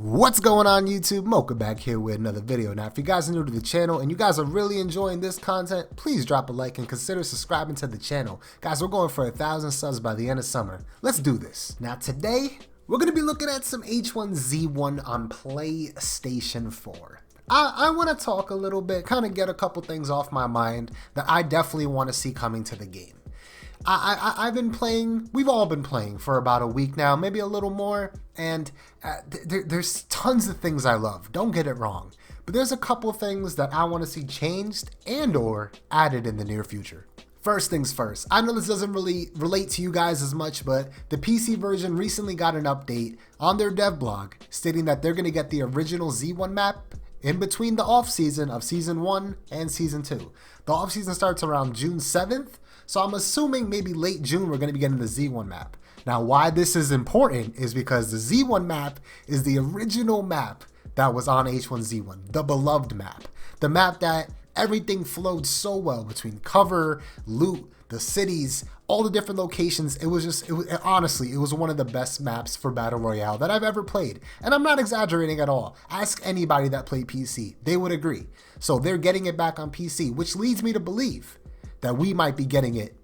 What's going on YouTube? Mocha back here with another video. Now if you guys are new to the channel and you guys are really enjoying this content, please drop a like and consider subscribing to the channel. Guys, we're going for 1,000 subs by the end of summer. Let's do this. Now today, we're going to be looking at some H1Z1 on PlayStation 4. I want to talk a little bit, kind of get a couple things off my mind that I definitely want to see coming to the game. I've been playing, we've all been playing for about a week now, maybe a little more, and there's tons of things I love, don't get it wrong, but there's a couple things that I want to see changed and or added in the near future. First things first, I know this doesn't really relate to you guys as much, but the PC version recently got an update on their dev blog stating that they're going to get the original Z1 map in between the off season of Season 1 and Season 2. The off season starts around June 7th, so I'm assuming maybe late June we're going to be getting the Z1 map. Now why this is important is because the Z1 map is the original map that was on H1Z1, the beloved map. The map that everything flowed so well between cover, loot, the cities, all the different locations. Honestly, it was one of the best maps for Battle Royale that I've ever played. And I'm not exaggerating at all. Ask anybody that played PC, they would agree. So they're getting it back on PC, which leads me to believe that we might be getting it,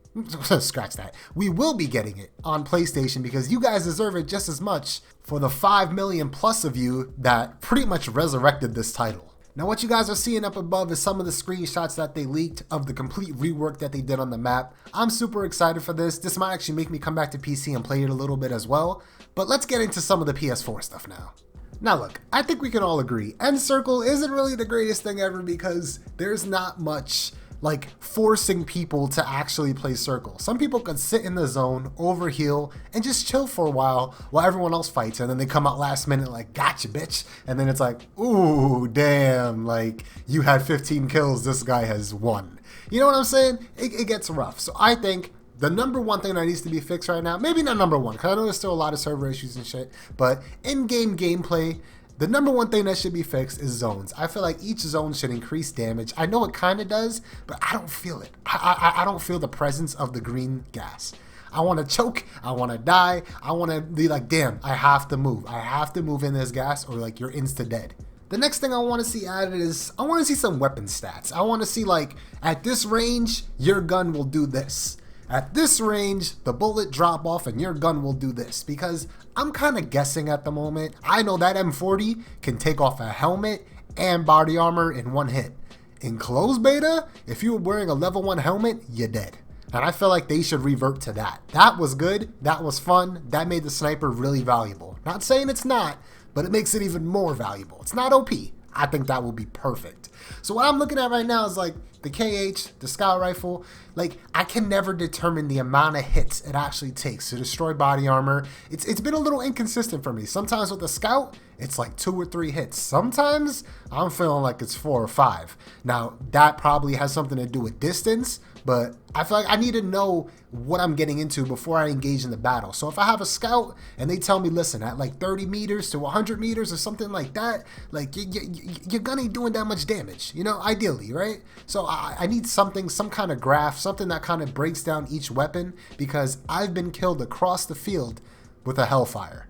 scratch that, we will be getting it on PlayStation because you guys deserve it just as much for the 5 million plus of you that pretty much resurrected this title. Now what you guys are seeing up above is some of the screenshots that they leaked of the complete rework that they did on the map. I'm super excited for this. This might actually make me come back to PC and play it a little bit as well, but let's get into some of the PS4 stuff now. Now look, I think we can all agree, End Circle isn't really the greatest thing ever because there's not much like forcing people to actually play Circle. Some people could sit in the zone, overheal, and just chill for a while everyone else fights, and then they come out last minute like, gotcha bitch, and then it's like, ooh, damn, like, you had 15 kills, this guy has 1. You know what I'm saying? It gets rough. So I think the number one thing that needs to be fixed right now, maybe not number one, because I know there's still a lot of server issues and shit, but in-game gameplay, the number one thing that should be fixed is zones. I feel like each zone should increase damage. I know it kind of does, but I don't feel it. I don't feel the presence of the green gas. I want to choke. I want to die. I want to be like, damn, I have to move. I have to move in this gas or like you're insta-dead. The next thing I want to see added is I want to see some weapon stats. I want to see like, at this range, your gun will do this. At this range, the bullet drop off and your gun will do this, because I'm kind of guessing at the moment. I know that M40 can take off a helmet and body armor in one hit. In closed beta, if you were wearing a level 1 helmet, you're dead. And I feel like they should revert to that. That was good, that was fun, that made the sniper really valuable. Not saying it's not, but it makes it even more valuable. It's not OP. I think that will be perfect. So what I'm looking at right now is like the KH, the scout rifle. Like, I can never determine the amount of hits it actually takes to destroy body armor. It's been a little inconsistent for me. Sometimes with the scout, it's like 2 or 3 hits. Sometimes I'm feeling like it's 4 or 5. Now that probably has something to do with distance, but I feel like I need to know what I'm getting into before I engage in the battle. So if I have a scout and they tell me, listen, at like 30 meters to 100 meters or something like that, like your gun ain't doing that much damage, you know, ideally, right? So I need something, some kind of graph, something that kind of breaks down each weapon, because I've been killed across the field with a Hellfire.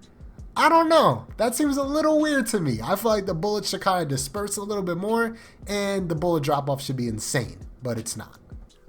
I don't know. That seems a little weird to me. I feel like the bullets should kind of disperse a little bit more and the bullet drop off should be insane, but it's not.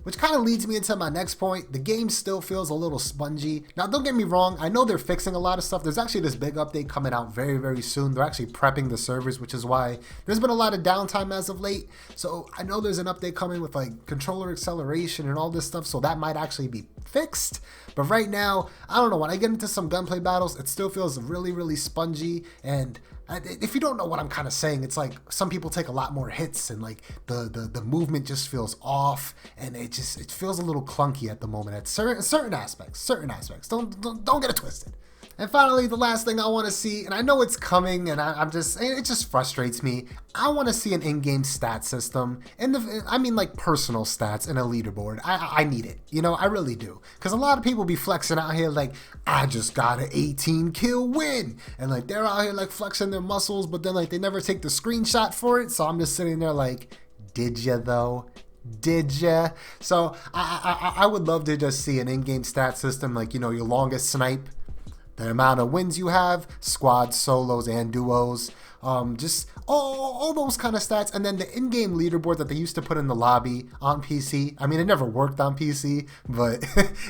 Which kind of leads me into my next point. The game still feels a little spongy. Now, don't get me wrong. I know they're fixing a lot of stuff. There's actually this big update coming out very, very soon. They're actually prepping the servers, which is why there's been a lot of downtime as of late. So I know there's an update coming with like controller acceleration and all this stuff. So that might actually be fixed. But right now, I don't know. When I get into some gunplay battles, it still feels really, really spongy. And if you don't know what I'm kind of saying, it's like some people take a lot more hits and like the movement just feels off, and it feels a little clunky at the moment at certain aspects. Don't get it twisted. And finally, the last thing I want to see, and I know it's coming, and it just frustrates me. I want to see an in-game stat system, and I mean like personal stats and a leaderboard. I need it, you know, I really do. Because a lot of people be flexing out here like, I just got an 18 kill win, and like they're out here like flexing their muscles, but then like they never take the screenshot for it. So I'm just sitting there like, did ya though? Did ya? So I would love to just see an in-game stat system, like, you know, your longest snipe, the amount of wins you have, squads, solos, and duos, just all those kind of stats, and then the in-game leaderboard that they used to put in the lobby on PC. I mean, it never worked on PC, but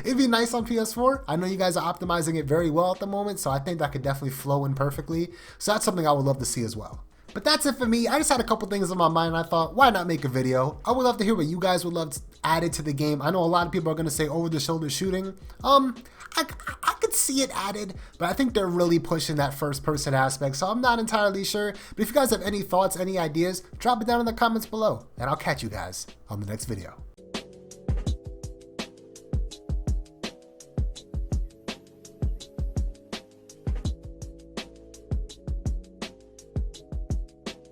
it'd be nice on PS4. I know you guys are optimizing it very well at the moment, so I think that could definitely flow in perfectly. So that's something I would love to see as well. But that's it for me. I just had a couple things in my mind. I thought, why not make a video? I would love to hear what you guys would love added to the game. I know a lot of people are going to say over-the-shoulder shooting. I could see it added, but I think they're really pushing that first-person aspect, so I'm not entirely sure. But if you guys have any thoughts, any ideas, drop it down in the comments below, and I'll catch you guys on the next video.